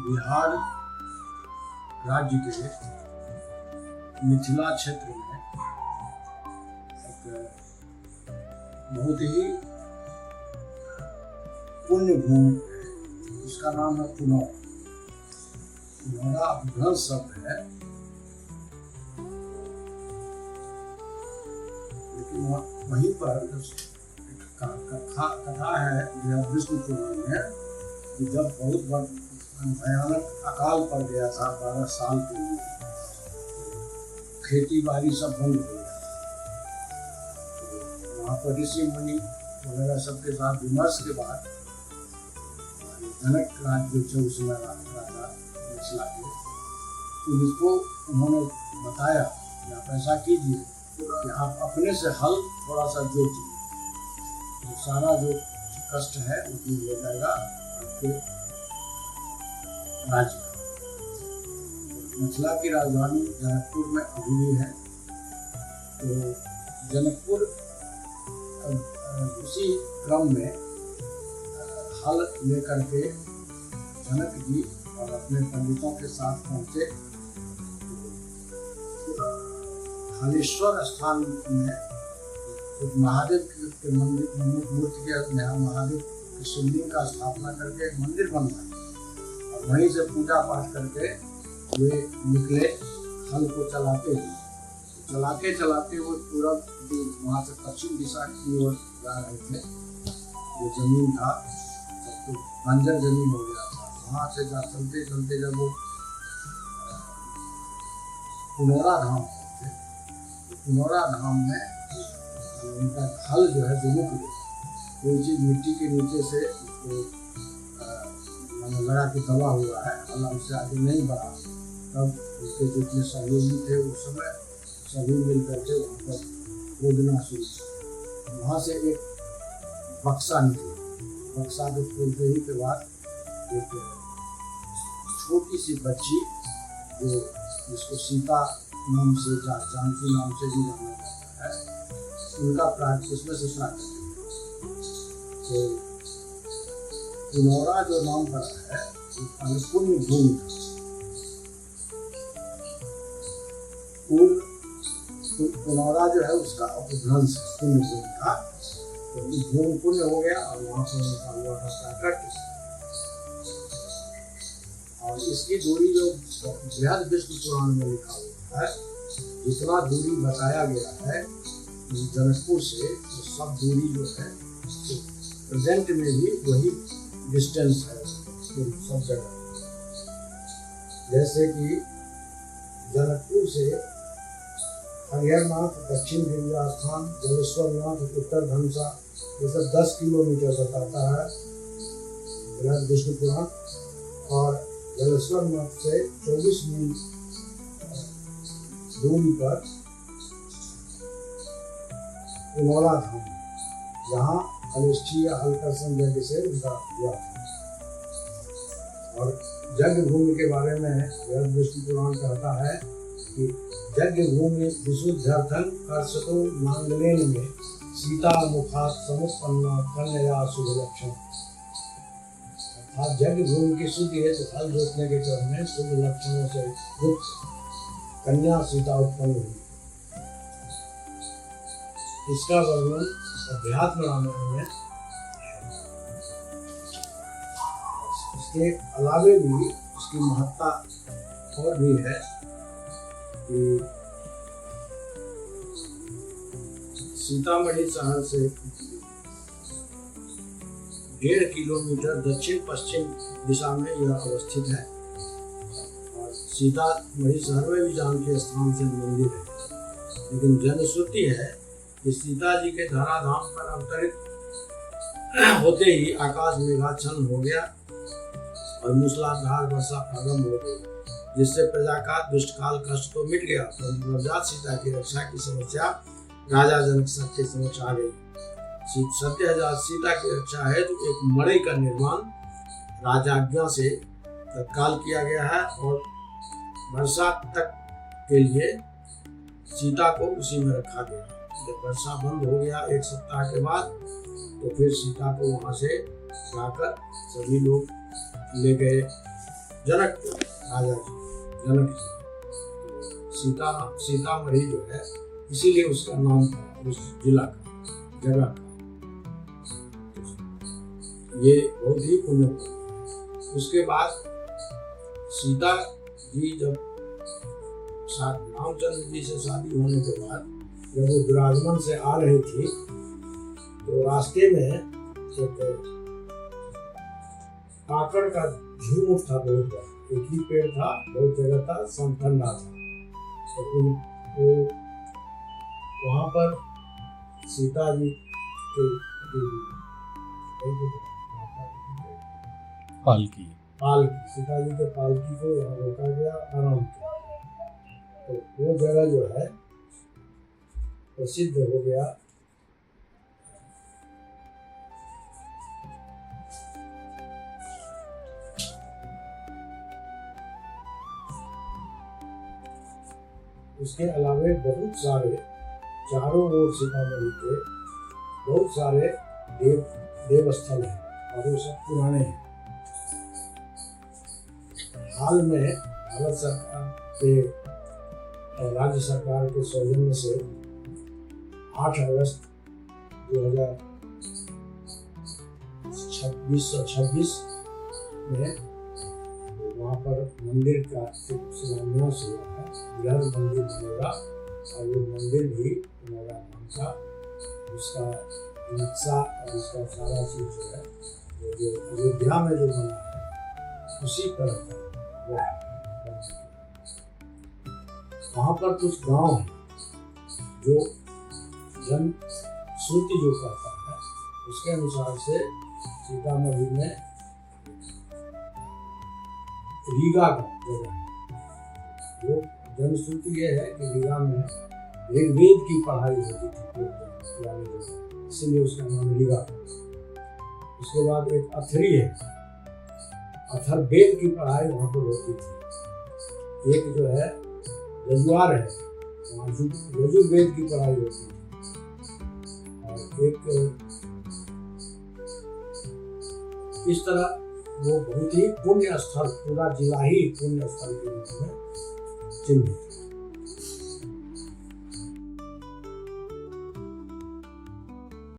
बिहार राज्य के मिथिला क्षेत्र में एक बहुत ही पुण्य भूमि है, उसका नाम है पुनौरा। पुनौरा अपभ्रंश शब्द है, लेकिन वहीं पर कथा है विष्णु पुराण में कि जब बहुत भयानक अकाल पड़ गया था 12 साल के लिए, खेती बाड़ी सब बंद हो गया। तो वहाँ पर ऋषि मुनि वगैरह सबके साथ विमर्श के बाद जनक राज्य जो उस समय राजा मिथिला के, उनको उन्होंने बताया कि आप ऐसा कीजिए कि आप अपने से हल थोड़ा सा जोतिए, तो सारा जो कष्ट है वो दूर हो जाएगा आपके राज्य का। मिथिला की राजधानी जनकपुर में अभी भी है। तो जनकपुर उसी क्रम में हल लेकर के जनक जी और अपने पंडितों के साथ पहुंचे। हलेश्वर स्थान में एक महादेव के मंदिर मूर्ति के महादेव के शिवलिंग का स्थापना करके एक मंदिर बनवाया और वहीं से पूजा पाठ करके वे निकले हल को चलाते चलाते वो पूरा वहाँ से पश्चिम दिशा की ओर जा रहे थे। वो जमीन था तो बंजर जमीन हो गया था। वहाँ से चलते चलते जब वो पुनौरा धाम पहुँचे, तो पुनौरा धाम में उनका हल जो है रुक गया। कोई चीज मिट्टी के नीचे से उसको लगा के दबा हुआ है, हल उससे आगे नहीं बढ़ा। तब उसके जितने सहयोगी थे उस समय सभी मिल करके वहाँ पर खोदना शुरू किया। वहाँ से एक बक्सा निकला। बक्सा को खोलते ही के बाद एक छोटी सी बच्ची जो जिसको सीता नाम से जानकी नाम से भी जाना जाता है, उनका प्राण उसमें से स्नान करते। तो पुनौरा जो नाम पड़ा है पुण्य भूमि था। पुनौरा जो है उसका अपभ्रंश पुण्य भूमि था, तो भूमि पुण्य हो गया और वहाँ पर उनका हुआ था प्राकट्य। और इसकी दूरी जो बृहद विष्णु पुराण में लिखा हुआ है, जितना दूरी बताया गया है जनकपुर से, तो सब दूरी जो है प्रेजेंट में भी वही डिस्टेंस है सब जगह। जैसे कि जनकपुर से हरिहरनाथ, दक्षिण विंध्यास्थान, जलेश्वरनाथ, उत्तर धनुषा, ये सब 10 किलोमीटर बताता है बृहद विष्णु पुराण। और जलेश्वरनाथ से 24 मील दूरी पर पुनौरा धाम, जहाँ हलेष्ठी या हलकर्षण यज्ञ से उनका हुआ था। और यज्ञ भूमि के बारे में बृहद विष्णु पुराण कहता है कि यज्ञ भूमि विशुद्धर्थं कर्षतो मांगलेन में सीता मुखात समुत्पन्ना कन्या शुभ लक्षण। अर्थात यज्ञ भूमि की शुद्धि है तो हल जोतने के क्रम में शुभ लक्षणों से युक्त कन्या सीता उत्पन्न हुई। इसका वर्णन अध्यात्म रामायण में है। इसके अलावे भी इसकी महत्ता और भी है कि सीतामढ़ी शहर से 1.5 किलोमीटर दक्षिण पश्चिम दिशा में यह अवस्थित है। और सीतामढ़ी शहर में भी जानकी स्थान से मंदिर है, लेकिन जनश्रुति है कि सीता जी के धराधाम पर अवतरित होते ही आकाश मेघाच्छन्न हो गया और मूसलाधार वर्षा प्रारंभ हो गई, जिससे प्रजा का दुष्टकाल कष्ट तो मिट गया, परंतु नवजात सीता की रक्षा की समस्या राजा जनक के समक्ष आ गई। सत्यजात सीता की रक्षा है तो एक मड़ई का निर्माण राजाज्ञा से तत्काल किया गया है और वर्षा तक के लिए सीता को उसी में रखा गया। जब वर्षा बंद हो गया 1 सप्ताह के बाद, तो फिर सीता को वहां से लाकर सभी लोग ले गए जनकपुर राजा जी जनक जी, तो सीतामढ़ी जो है इसीलिए उसका नाम था, उस जिला का, जगह का। ये बहुत ही पुण्य। उसके बाद सीता जी जब रामचंद्र जी से शादी होने के बाद जब वो विराजमान से आ रही थी तो रास्ते में एक काकड़ का झुंड था, बहुत बड़ा, एक ही पेड़ था, बहुत जगह था, ठंडा था। तो वहाँ पर सीता जी के पालकी सीता जी के पालकी को यहाँ रोका गया, आराम किया। तो वो जगह जो है प्रसिद्ध हो गया उसके अलावे बहुत सारे चारों ओर सीतामढ़ी के बहुत सारे देव स्थल हैं और वो सब पुराने हैं। हाल में भारत सरकार के राज्य सरकार के सौजन्य से 8 अगस्त 2026 में वहाँ पर मंदिर का शिलान्यास हुआ है, बृहद मंदिर बनेगा और वो मंदिर भी हमारा नाम का, उसका नक्शा और उसका सारा चीज जो है वो जो अयोध्या में जो बना है उसी तरह का वो है। वहाँ पर कुछ गांव हैं जो जन श्रुति जो कहता है उसके अनुसार से सीतामढ़ी में रीगा जगह है। वो जनश्रुति ये है कि रीगा में ऋग्वेद की पढ़ाई होती थी, इसीलिए उसका नाम रीगा। उसके बाद एक अथरी है, अथर्ववेद की पढ़ाई वहाँ पर होती थी। एक जो है यजुआर है, वहाँ यजुर्वेद की पढ़ाई होती थी। और एक इस तरह वो बहुत ही पुण्य स्थल, पूरा जिला ही पुण्य स्थल के रूप में चिन्हित।